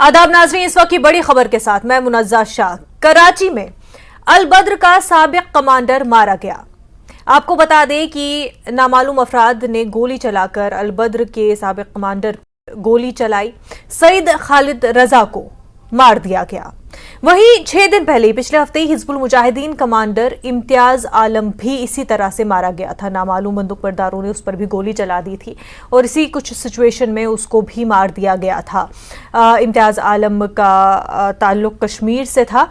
आदाब नाज़रीन, इस वक्त की बड़ी खबर के साथ मैं मुनज़्ज़ा शाह। कराची में अल बद्र का साबिक कमांडर मारा गया। आपको बता दें कि नामालूम अफराद ने गोली चलाकर अल बद्र के साबिक कमांडर गोली चलाई। सईद खालिद रजा को मार दिया गया। वहीं 6 दिन पहले पिछले हफ्ते ही हिजबुल मुजाहिदीन कमांडर इम्तियाज आलम भी इसी तरह से मारा गया था। नामालूम बंदूकबरदारों ने उस पर भी गोली चला दी थी और इसी कुछ सिचुएशन में उसको भी मार दिया गया था। इम्तियाज आलम का ताल्लुक कश्मीर से था।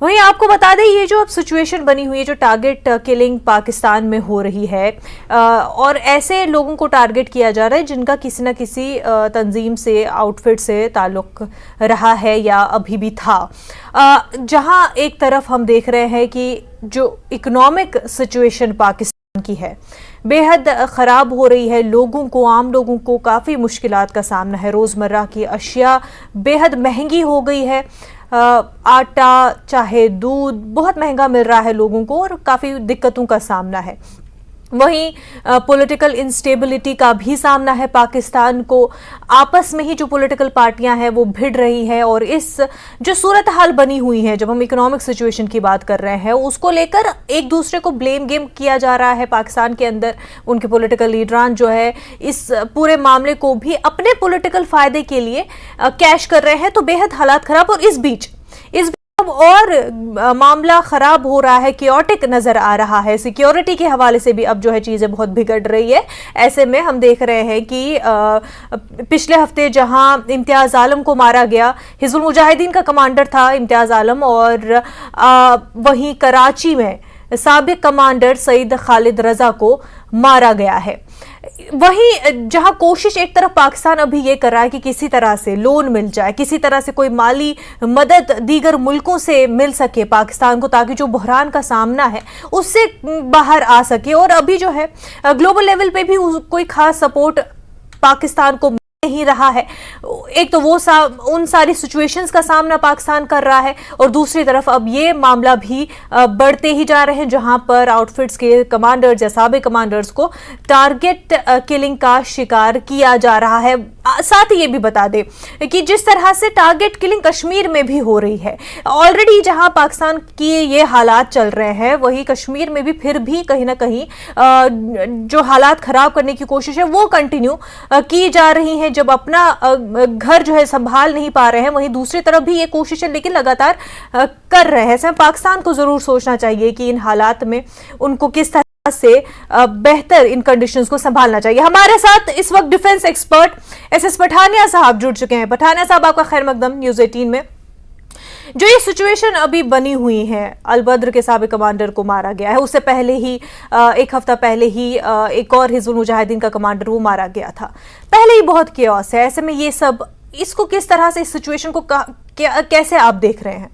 वहीं आपको बता दें, ये जो अब सिचुएशन बनी हुई है, जो टारगेट किलिंग पाकिस्तान में हो रही है और ऐसे लोगों को टारगेट किया जा रहा है जिनका किसी न किसी तंजीम से, आउटफिट से ताल्लुक रहा है या अभी भी था। जहां एक तरफ हम देख रहे हैं कि जो इकोनॉमिक सिचुएशन पाकिस्तान की है बेहद ख़राब हो रही है। लोगों को, आम लोगों को काफ़ी मुश्किलात का सामना है। रोज़मर्रा की अशिया बेहद महंगी हो गई है। आटा चाहे दूध बहुत महंगा मिल रहा है लोगों को और काफ़ी दिक्कतों का सामना है। वहीं पॉलिटिकल इंस्टेबिलिटी का भी सामना है पाकिस्तान को। आपस में ही जो पॉलिटिकल पार्टियां हैं वो भिड़ रही हैं और इस जो सूरत हाल बनी हुई है, जब हम इकोनॉमिक सिचुएशन की बात कर रहे हैं, उसको लेकर एक दूसरे को ब्लेम गेम किया जा रहा है पाकिस्तान के अंदर। उनके पॉलिटिकल लीडरान जो है इस पूरे मामले को भी अपने पॉलिटिकल फायदे के लिए कैश कर रहे हैं। तो बेहद हालात खराब, और इस बीच और मामला खराब हो रहा है, क्योटिक नजर आ रहा है। सिक्योरिटी के हवाले से भी अब जो है चीजें बहुत बिगड़ रही है। ऐसे में हम देख रहे हैं कि पिछले हफ्ते जहां इम्तियाज आलम को मारा गया, हिजबुल मुजाहिदीन का कमांडर था इम्तियाज आलम, और वहीं कराची में साबिक कमांडर सईद खालिद रजा को मारा गया है। वहीं जहां कोशिश एक तरफ पाकिस्तान अभी ये कर रहा है कि किसी तरह से लोन मिल जाए, किसी तरह से कोई माली मदद दीगर मुल्कों से मिल सके पाकिस्तान को, ताकि जो बहरान का सामना है उससे बाहर आ सके। और अभी जो है ग्लोबल लेवल पे भी कोई खास सपोर्ट पाकिस्तान को नहीं रहा है। एक तो वो उन सारी सिचुएशंस का सामना पाकिस्तान कर रहा है, और दूसरी तरफ अब ये मामला भी बढ़ते ही जा रहे हैं जहां पर आउटफिट्स के कमांडर्स या साबिक कमांडर्स को टारगेट किलिंग का शिकार किया जा रहा है। साथ ही ये भी बता दें कि जिस तरह से टारगेट किलिंग कश्मीर में भी हो रही है, ऑलरेडी जहां पाकिस्तान की ये हालात चल रहे हैं, वही कश्मीर में भी फिर भी कहीं ना कहीं जो हालात खराब करने की कोशिश है वो कंटिन्यू की जा रही है। जब अपना घर जो है संभाल नहीं पा रहे हैं, वहीं दूसरी तरफ भी ये कोशिश है, लेकिन लगातार कर रहे हैं। ऐसे में पाकिस्तान को जरूर सोचना चाहिए कि इन हालात में उनको किस तरह से बेहतर इन कंडीशंस को संभालना चाहिए। हमारे साथ इस वक्त डिफेंस एक्सपर्ट एसएस पठानिया साहब जुड़ चुके हैं। पठानिया साहब, आपका खैर मकदम न्यूज़ 18 में। जो ये सिचुएशन अभी बनी हुई है, अल बद्र के साबिक कमांडर को मारा गया है, उससे पहले ही एक हफ्ता पहले ही एक और हिजबुल मुजाहिदीन का कमांडर वो मारा गया था। पहले ही बहुत केओस है। ऐसे में ये सब, इसको किस तरह से, इस सिचुएशन को कैसे आप देख रहे हैं?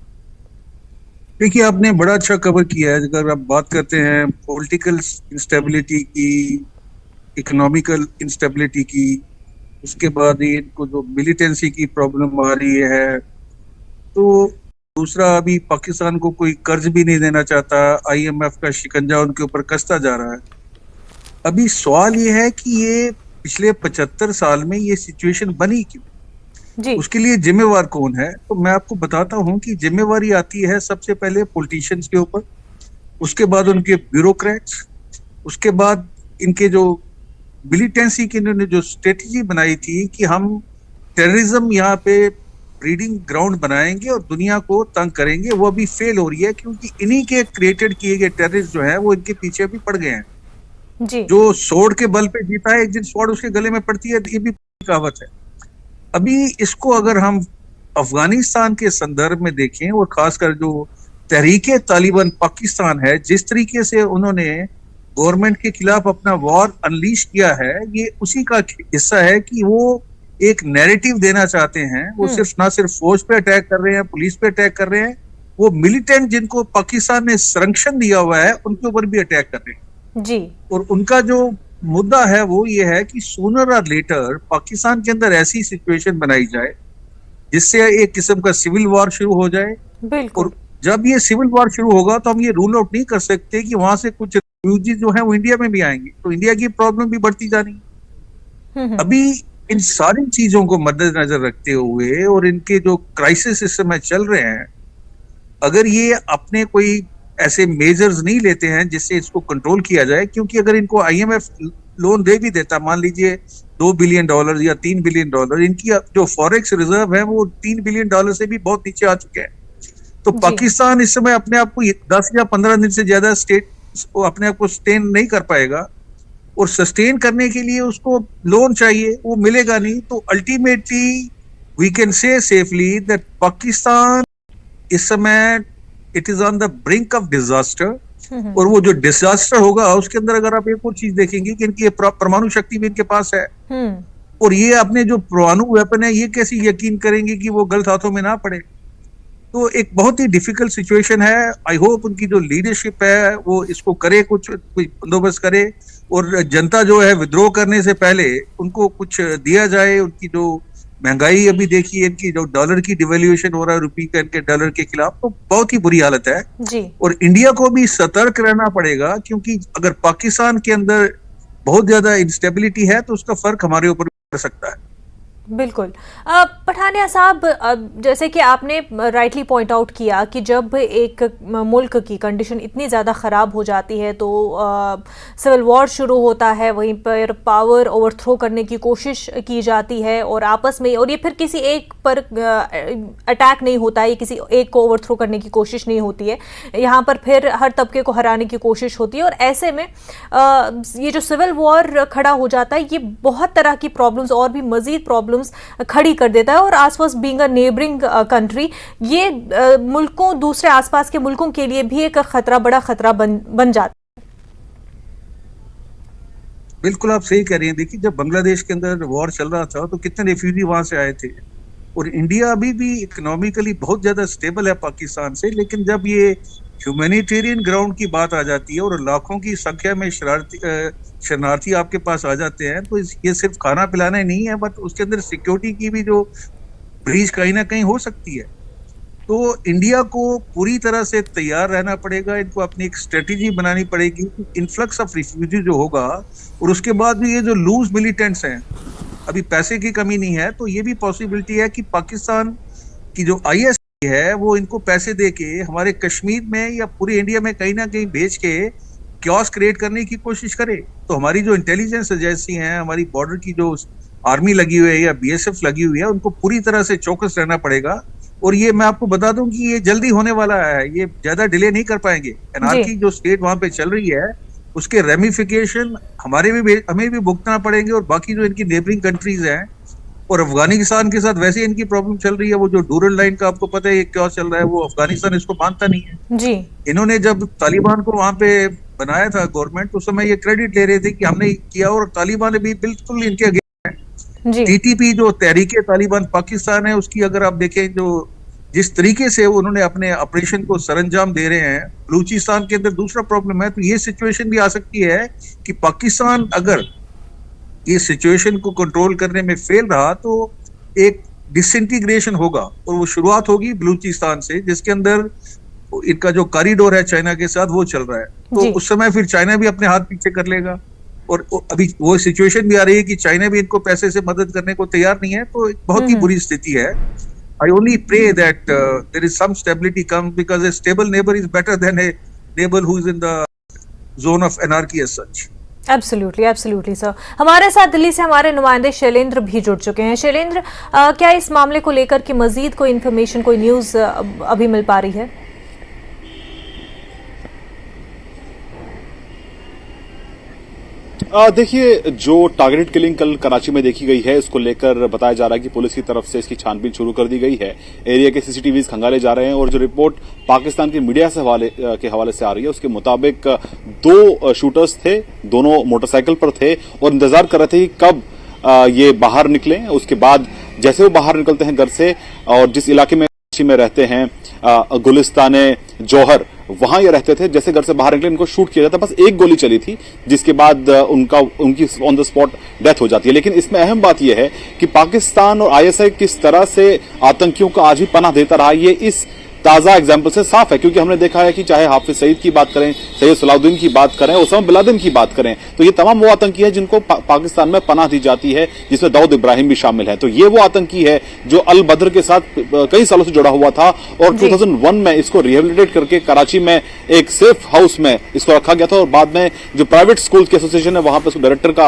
देखिए, आपने बड़ा अच्छा कवर किया है। अगर आप बात करते हैं पॉलिटिकल इंस्टेबिलिटी की, इकोनॉमिकल इंस्टेबिलिटी की, उसके बाद इनको जो मिलिटेंसी की प्रॉब्लम आ रही है, तो दूसरा अभी पाकिस्तान को कोई कर्ज भी नहीं देना चाहता। IMF का शिकंजा उनके ऊपर कसता जा रहा है। अभी सवाल ये है कि ये पिछले 75 साल में ये सिचुएशन बनी क्यों, उसके लिए जिम्मेवार कौन है? तो मैं आपको बताता हूं कि जिम्मेवारी आती है सबसे पहले पॉलिटिशियंस के ऊपर, उसके बाद उनके ब्यूरोक्रेट्स, उसके बाद इनके जो मिलिटेंसी की इन्होंने जो स्ट्रेटेजी बनाई थी कि हम टेररिज्म यहाँ पे ब्रीडिंग ग्राउंड बनाएंगे और दुनिया को तंग करेंगे, वो अभी फेल हो रही है, क्योंकि इन्हीं के क्रिएटेड किए गए टेररिस्ट जो है वो इनके पीछे भी पड़ गए हैं जी। जो स्वॉर्ड के बल पे जीता है, एक दिन स्वॉर्ड उसके गले में पड़ती है, ये भी कहावत है। अभी इसको अगर हम अफगानिस्तान के संदर्भ में देखें, और खासकर जो तहरीके तालिबान पाकिस्तान है, जिस तरीके से उन्होंने गवर्नमेंट के खिलाफ अपना वॉर अनलीश किया है, ये उसी का हिस्सा है कि वो एक नैरेटिव देना चाहते हैं। वो ना सिर्फ फौज पे अटैक कर रहे हैं, पुलिस पे अटैक कर रहे हैं, वो मिलिटेंट जिनको पाकिस्तान ने संरक्षण दिया हुआ है उनके ऊपर भी अटैक कर रहे हैं जी। और उनका जो मुद्दा है वो ये है कि सूनर और लेटर पाकिस्तान के अंदर ऐसी सिचुएशन बनाई जाए जिससे एक किस्म का सिविल वॉर शुरू हो जाए। और जब ये सिविल वॉर शुरू होगा तो हम ये रूल आउट नहीं कर सकते कि वहां से कुछ रिफ्यूजी जो है वो इंडिया में भी आएंगे, तो इंडिया की प्रॉब्लम भी बढ़ती जा रही है। अभी इन सारी चीजों को मद्देनजर रखते हुए और इनके जो क्राइसिस इस समय चल रहे हैं, अगर ये अपने कोई ऐसे मेजर्स नहीं लेते हैं जिससे इसको कंट्रोल किया जाए, क्योंकि अगर इनको आईएमएफ लोन दे भी देता, मान लीजिए $2 बिलियन या $3 बिलियन, इनकी जो फॉरेक्स रिजर्व है वो $3 बिलियन से भी बहुत नीचे आ चुके हैं। तो पाकिस्तान इस समय अपने आप को 10 या 15 दिन से ज्यादा अपने आप को सस्टेन नहीं कर पाएगा, और सस्टेन करने के लिए उसको लोन चाहिए, वो मिलेगा नहीं। तो ultimately we can say safely that Pakistan इस समय it is on the brink of disaster. और वो जो डिजास्टर होगा उसके अंदर अगर आप एक और चीज देखेंगे कि इनकी परमाणु शक्ति भी इनके पास है, और ये अपने जो परमाणु वेपन है ये कैसे यकीन करेंगे कि वो गलत हाथों में ना पड़े। तो एक बहुत ही डिफिकल्ट सिचुएशन है। आई होप उनकी जो लीडरशिप है वो इसको करे, कुछ बंदोबस्त करे, और जनता जो है विद्रोह करने से पहले उनको कुछ दिया जाए। उनकी जो महंगाई अभी देखिए, इनकी जो डॉलर की डिवेल्यूएशन हो रहा है रुपये का इनके डॉलर के खिलाफ, तो बहुत ही बुरी हालत है जी। और इंडिया को भी सतर्क रहना पड़ेगा, क्योंकि अगर पाकिस्तान के अंदर बहुत ज्यादा इंस्टेबिलिटी है तो उसका फर्क हमारे ऊपर पड़ सकता है। बिल्कुल। पठानिया साहब, जैसे कि आपने राइटली पॉइंट आउट किया कि जब एक मुल्क की कंडीशन इतनी ज़्यादा ख़राब हो जाती है तो सिविल वॉर शुरू होता है, वहीं पर पावर ओवरथ्रो करने की कोशिश की जाती है और आपस में, और ये फिर किसी एक पर अटैक नहीं होता है, ये किसी एक को ओवरथ्रो करने की कोशिश नहीं होती है, यहाँ पर फिर हर तबके को हराने की कोशिश होती है। और ऐसे में ये जो सिविल वॉर खड़ा हो जाता है, ये बहुत तरह की प्रॉब्लम्स और भी मज़ीद प्रॉब्लम्स खड़ी कर देता है, और आसपास बीइंग अ नेबरिंग कंट्री, ये मुल्कों, दूसरे आसपास के मुल्कों के लिए भी एक खतरा, बड़ा खतरा बन जाता है। बिल्कुल आप सही कह रही हैं। देखिए, जब बांग्लादेश के अंदर वॉर चल रहा था तो कितने रिफ्यूजी वहां से आए थे, और इंडिया अभी भी इकोनॉमिकली बहुत ज्यादा स्टेबल है पाकिस्तान से, लेकिन जब ये ह्यूमैनिटेरियन ग्राउंड की बात आ जाती है और लाखों की संख्या में शरणार्थी आपके पास आ जाते हैं, तो ये सिर्फ खाना पिलाना ही नहीं है, बट उसके अंदर सिक्योरिटी की भी जो ब्रीच कहीं ना कहीं हो सकती है। तो इंडिया को पूरी तरह से तैयार रहना पड़ेगा, इनको अपनी एक स्ट्रेटेजी बनानी पड़ेगी। इन्फ्लक्स ऑफ रिफ्यूजी जो होगा, और उसके बाद भी ये जो लूज मिलिटेंट्स हैं, अभी पैसे की कमी नहीं है, तो ये भी पॉसिबिलिटी है कि पाकिस्तान की जो IS है वो इनको पैसे दे के हमारे कश्मीर में या पूरे इंडिया में कहीं ना कहीं भेज के क्योस क्रिएट करने की कोशिश करे। तो हमारी जो इंटेलिजेंस एजेंसी है, हमारी बॉर्डर की जो आर्मी लगी हुई है या BSF लगी हुई है, उनको पूरी तरह से चौकस रहना पड़ेगा। और ये मैं आपको बता दूं कि ये जल्दी होने वाला है, ये ज्यादा डिले नहीं कर पाएंगे। एनआरकी जो स्टेट वहां पे चल रही है उसके रेमिफिकेशन हमें भी भुगतना पड़ेंगे, और बाकी जो इनकी नेबरिंग कंट्रीज हैं, और अफगानिस्तान के साथ वैसे इनकी प्रॉब्लम चल रही है। वो जो डूरल लाइन का आपको पता है ये क्या चल रहा है, वो अफगानिस्तान इसको मानता नहीं है जी। इन्होंने जब तालिबान को वहां पे बनाया था गवर्नमेंट, तो उस समय ये क्रेडिट ले रहे थे कि हमने किया, और तालिबान भी बिल्कुल इनके अगेंस्ट है। TTP जो तहरीके तालिबान पाकिस्तान है, उसकी अगर आप देखें जो जिस तरीके से उन्होंने अपने ऑपरेशन को सरंजाम दे रहे हैं, बलूचिस्तान के अंदर दूसरा प्रॉब्लम है। तो ये सिचुएशन भी आ सकती है कि पाकिस्तान अगर ये सिचुएशन को कंट्रोल करने में फेल रहा तो एक डिसइंटीग्रेशन होगा, और वो शुरुआत होगी बलूचिस्तान से, जिसके अंदर इनका जो कॉरिडोर है चाइना के साथ वो चल रहा है। तो उस समय फिर चाइना भी अपने हाथ पीछे कर लेगा, और अभी वो सिचुएशन भी आ रही है कि चाइना भी इनको पैसे से मदद करने को तैयार नहीं है। तो एक बहुत ही बुरी स्थिति है। I only pray that there is some stability comes, because a stable neighbor is better than a neighbor who is in the zone of anarchy as such. Absolutely, absolutely sir. हमारे साथ दिल्ली से हमारे नुमाइंदे शैलेंद्र भी जुड़ चुके हैं। शैलेंद्र, क्या इस मामले को लेकर के मजीद कोई इन्फॉर्मेशन, कोई न्यूज़ अभी मिल पा रही है? देखिए, जो टारगेटेड किलिंग कल कराची में देखी गई है, इसको लेकर बताया जा रहा है कि पुलिस की तरफ से इसकी छानबीन शुरू कर दी गई है। एरिया के CCTVs खंगाले जा रहे हैं, और जो रिपोर्ट पाकिस्तान की मीडिया के हवाले से आ रही है उसके मुताबिक 2 शूटर्स थे, दोनों मोटरसाइकिल पर थे और इंतजार कर रहे थे कि कब ये बाहर निकले। उसके बाद जैसे वो बाहर निकलते हैं घर से, और जिस इलाके में रहते हैं गुलिस्तान जौहर, वहां ये रहते थे, जैसे घर से बाहर निकले इनको शूट किया जाता। बस एक गोली चली थी, जिसके बाद उनकी ऑन द स्पॉट डेथ हो जाती है। लेकिन इसमें अहम बात यह है कि पाकिस्तान और ISI किस तरह से आतंकियों को आज भी पनाह देता रहा, ये इस ताजा एग्जाम्पल से साफ है, क्योंकि हमने देखा है कि चाहे हाफिज सईद की बात करें, सैयद सलाउद्दीन की बात करें, ओसामा बिन लादेन की बात करें, तो ये तमाम वो आतंकी है जिनको पाकिस्तान में पनाह दी जाती है, जिसमें दाऊद इब्राहिम भी शामिल है। तो ये वो आतंकी है जो अल बद्र के साथ कई सालों से जुड़ा हुआ था और 2001 में इसको रिहेबिलिटेट करके कराची में एक सेफ हाउस में इसको रखा गया था और बाद में जो प्राइवेट स्कूल की एसोसिएशन है वहां पर उसको डायरेक्टर का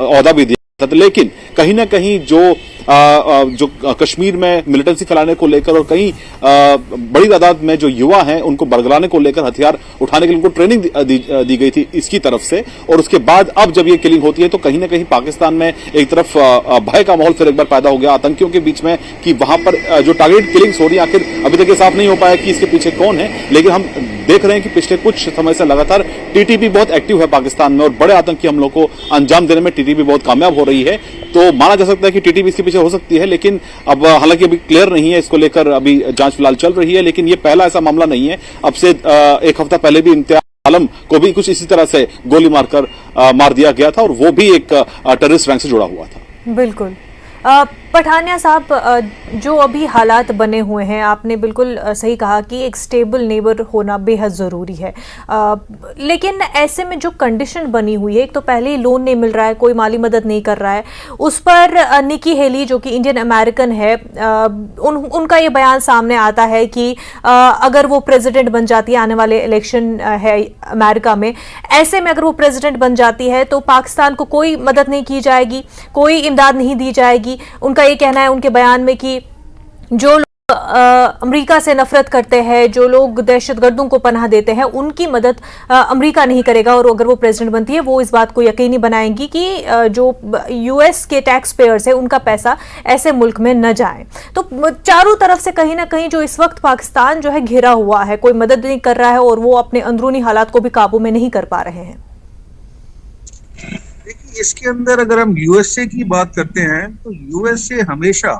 ओहदा भी दिया था। लेकिन कहीं ना कहीं जो कश्मीर में मिलिटेंसी फैलाने को लेकर और कहीं बड़ी तादाद में जो युवा हैं उनको बरगलाने को लेकर हथियार उठाने के लिए उनको ट्रेनिंग दी गई थी इसकी तरफ से, और उसके बाद अब जब ये किलिंग होती है तो कहीं ना कहीं पाकिस्तान में एक तरफ भय का माहौल फिर एक बार पैदा हो गया आतंकियों के बीच में कि वहां पर जो टारगेट किलिंग्स हो रही है आखिर अभी तक ये साफ नहीं हो पाया कि इसके पीछे कौन है। लेकिन हम देख रहे हैं कि पिछले कुछ समय से लगातार टीटीपी बहुत एक्टिव है पाकिस्तान में और बड़े आतंकी हमलों को अंजाम देने में टीटीपी बहुत कामयाब हो रही है। तो माना जा सकता है कि टीटीपी इसके पीछे हो सकती है, लेकिन अब हालांकि अभी क्लियर नहीं है, इसको लेकर अभी जांच फिलहाल चल रही है। लेकिन ये पहला ऐसा मामला नहीं है। अब से एक हफ्ता पहले भी इम्तियाज आलम को भी कुछ इसी तरह से गोली मारकर मार दिया गया था और वो भी एक टेररिस्ट रैंक से जुड़ा हुआ था। बिल्कुल। पठानिया साहब, जो अभी हालात बने हुए हैं, आपने बिल्कुल सही कहा कि एक स्टेबल नेबर होना बेहद ज़रूरी है, लेकिन ऐसे में जो कंडीशन बनी हुई है, एक तो पहले ही लोन नहीं मिल रहा है, कोई माली मदद नहीं कर रहा है, उस पर निकी हेली जो कि इंडियन अमेरिकन है, उनका ये बयान सामने आता है कि अगर वो प्रेसिडेंट बन जाती है, आने वाले इलेक्शन है अमेरिका में, ऐसे में अगर वो प्रेसिडेंट बन जाती है तो पाकिस्तान को कोई मदद नहीं की जाएगी, कोई इमदाद नहीं दी जाएगी। उनका ये कहना है उनके बयान में कि जो लोग अमेरिका से नफरत करते हैं, जो लोग दहशतगर्दों को पनाह देते हैं, उनकी मदद अमेरिका नहीं करेगा और अगर वो प्रेसिडेंट बनती है वो इस बात को यकीनी बनाएंगी कि जो यूएस के टैक्स पेयर्स है उनका पैसा ऐसे मुल्क में न जाए। तो चारों तरफ से कहीं ना कहीं जो इस वक्त पाकिस्तान जो है घिरा हुआ है, कोई मदद नहीं कर रहा है और वो अपने अंदरूनी हालात को भी काबू में नहीं कर पा रहे हैं। देखिए, इसके अंदर अगर हम यूएसए की बात करते हैं तो यूएसए हमेशा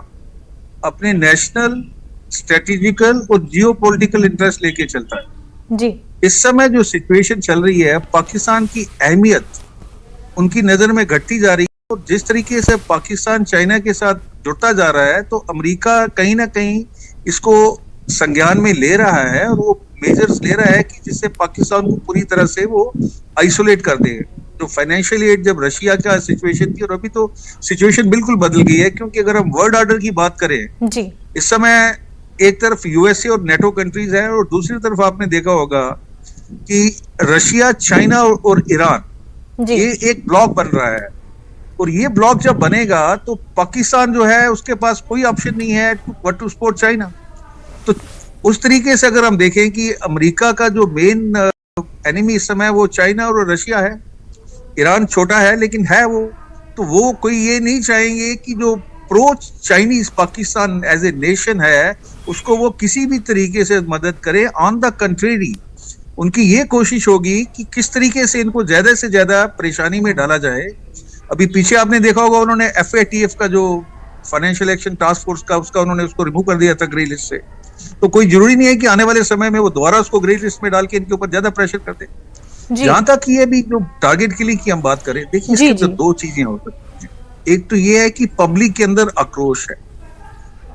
अपने नेशनल, स्ट्रेटेजिकल और जियोपॉलिटिकल इंटरेस्ट लेके चलता है जी। इस समय जो सिचुएशन चल रही है, पाकिस्तान की अहमियत उनकी नजर में घटती जा रही है और जिस तरीके से पाकिस्तान चाइना के साथ जुड़ता जा रहा है तो अमेरिका कहीं ना कहीं इसको संज्ञान में ले रहा है और वो मेजर्स ले रहा है कि जिससे पाकिस्तान को पूरी तरह से वो आइसोलेट कर दे। जो फाइनेंशियल एड जब रशिया का सिचुएशन थी और अभी तो सिचुएशन बिल्कुल बदल गई है, क्योंकि अगर हम वर्ल्ड ऑर्डर की बात करें जी, इस समय एक तरफ यूएसए और नेटो कंट्रीज हैं और दूसरी तरफ आपने देखा होगा कि रशिया, चाइना और ईरान जी, ये एक ब्लॉक बन रहा है और ये ब्लॉक जब बनेगा तो पाकिस्तान जो है उसके पास कोई ऑप्शन नहीं है बट टू सपोर्ट चाइना। तो उस तरीके से अगर हम देखें कि अमेरिका का जो मेन एनिमी इस समय वो चाइना और रशिया है। ईरान छोटा है लेकिन है वो, तो वो कोई ये नहीं चाहेंगे कि जो pro Chinese Pakistan as a nation है उसको वो किसी भी तरीके से मदद करे। ऑन द कंट्रेरी उनकी ये कोशिश होगी कि किस तरीके से इनको ज्यादा से ज्यादा परेशानी में डाला जाए। अभी पीछे आपने देखा होगा उन्होंने FATF का जो फाइनेंशियल एक्शन टास्क फोर्स का उसका उन्होंने उसको रिमूव कर दिया था ग्रे लिस्ट से। तो कोई जरूरी नहीं है कि आने वाले समय में वो दोबारा उसको ग्रे लिस्ट में डाल के इनके ऊपर ज्यादा प्रेशर करते। जहां तक ये भी जो टारगेट किलिंग की हम बात करें, देखिए इसके अंदर दो चीजें हो सकती हैं। एक तो ये है कि पब्लिक के अंदर आक्रोश है।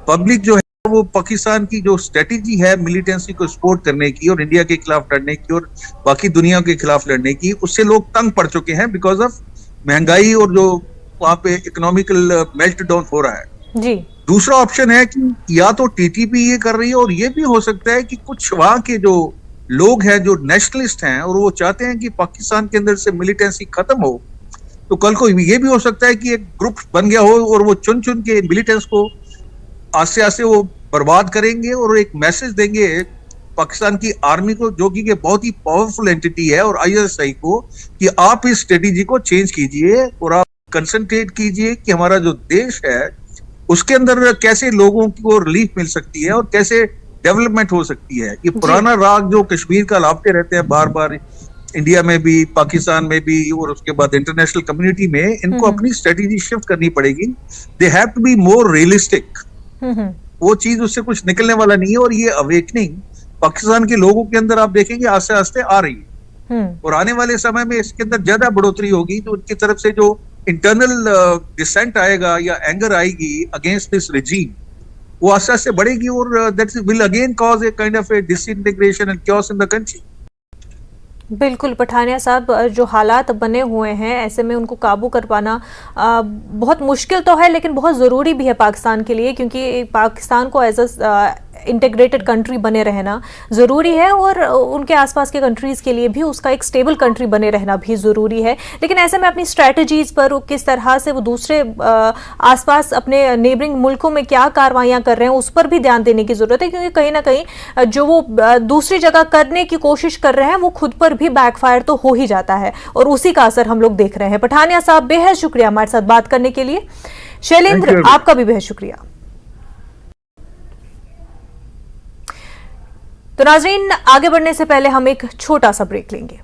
पब्लिक जो है वो पाकिस्तान की जो स्ट्रेटेजी है मिलिटेंसी को सपोर्ट करने की और इंडिया के खिलाफ लड़ने की और बाकी दुनिया के खिलाफ लड़ने की, उससे लोग तंग पड़ चुके हैं बिकॉज ऑफ महंगाई और जो वहां पे इकोनॉमिकल मेल्ट डाउन हो रहा है जी। दूसरा ऑप्शन है कि या तो टीटीपी ये कर रही है और ये भी हो सकता है कि कुछ वहां के जो लोग हैं जो नेशनलिस्ट हैं और वो चाहते हैं कि पाकिस्तान के अंदर से मिलिटेंसी खत्म हो। तो कल को ये भी हो सकता है कि एक ग्रुप बन गया हो और वो चुन चुन के मिलिटेंट्स को आस्ते आस्ते वो बर्बाद करेंगे और एक मैसेज देंगे पाकिस्तान की आर्मी को, जो कि बहुत ही पावरफुल एंटिटी है, और ISI को कि आप इस स्ट्रेटेजी को चेंज कीजिए और आप कंसंट्रेट कीजिए कि हमारा जो देश है उसके अंदर कैसे लोगों को रिलीफ मिल सकती है और कैसे डेवलपमेंट हो सकती है। ये पुराना राग जो कश्मीर का लापते रहते हैं बार बार, इंडिया में भी, पाकिस्तान में भी और उसके बाद इंटरनेशनल कम्युनिटी में, इनको अपनी स्ट्रेटेजी शिफ्ट करनी पड़ेगी। They have to be more realistic. वो चीज उससे कुछ निकलने वाला नहीं है और ये अवेकनिंग पाकिस्तान के लोगों के अंदर आप देखेंगे आस्ते आस्ते आ रही है और आने वाले समय में इसके अंदर ज्यादा बढ़ोतरी होगी। तो उनकी तरफ से जो इंटरनल डिसेंट आएगा या एंगर आएगी अगेंस्ट दिस रिजीम, वो आस्ते आस्ते बढ़ेगी और that will again cause a kind of A disintegration and chaos in the country. बिल्कुल पठानिया साहब, जो हालात बने हुए हैं ऐसे में उनको काबू कर पाना बहुत मुश्किल तो है, लेकिन बहुत ज़रूरी भी है पाकिस्तान के लिए, क्योंकि पाकिस्तान को एज अ इंटीग्रेटेड कंट्री बने रहना ज़रूरी है और उनके आसपास के कंट्रीज़ के लिए भी उसका एक स्टेबल कंट्री बने रहना भी ज़रूरी है। लेकिन ऐसे में अपनी स्ट्रैटेजीज़ पर किस तरह से वो दूसरे आसपास अपने नेबरिंग मुल्कों में क्या कार्रवाइयाँ कर रहे हैं उस पर भी ध्यान देने की ज़रूरत है, क्योंकि कहीं ना कहीं जो वो दूसरी जगह करने की कोशिश कर रहे हैं वो खुद पर भी बैकफायर तो हो ही जाता है और उसी का असर हम लोग देख रहे हैं। पठानिया साहब, बेहद शुक्रिया हमारे साथ बात करने के लिए। शैलेंद्र, आपका भी बेहद शुक्रिया। तो नाजरीन, आगे बढ़ने से पहले हम एक छोटा सा ब्रेक लेंगे।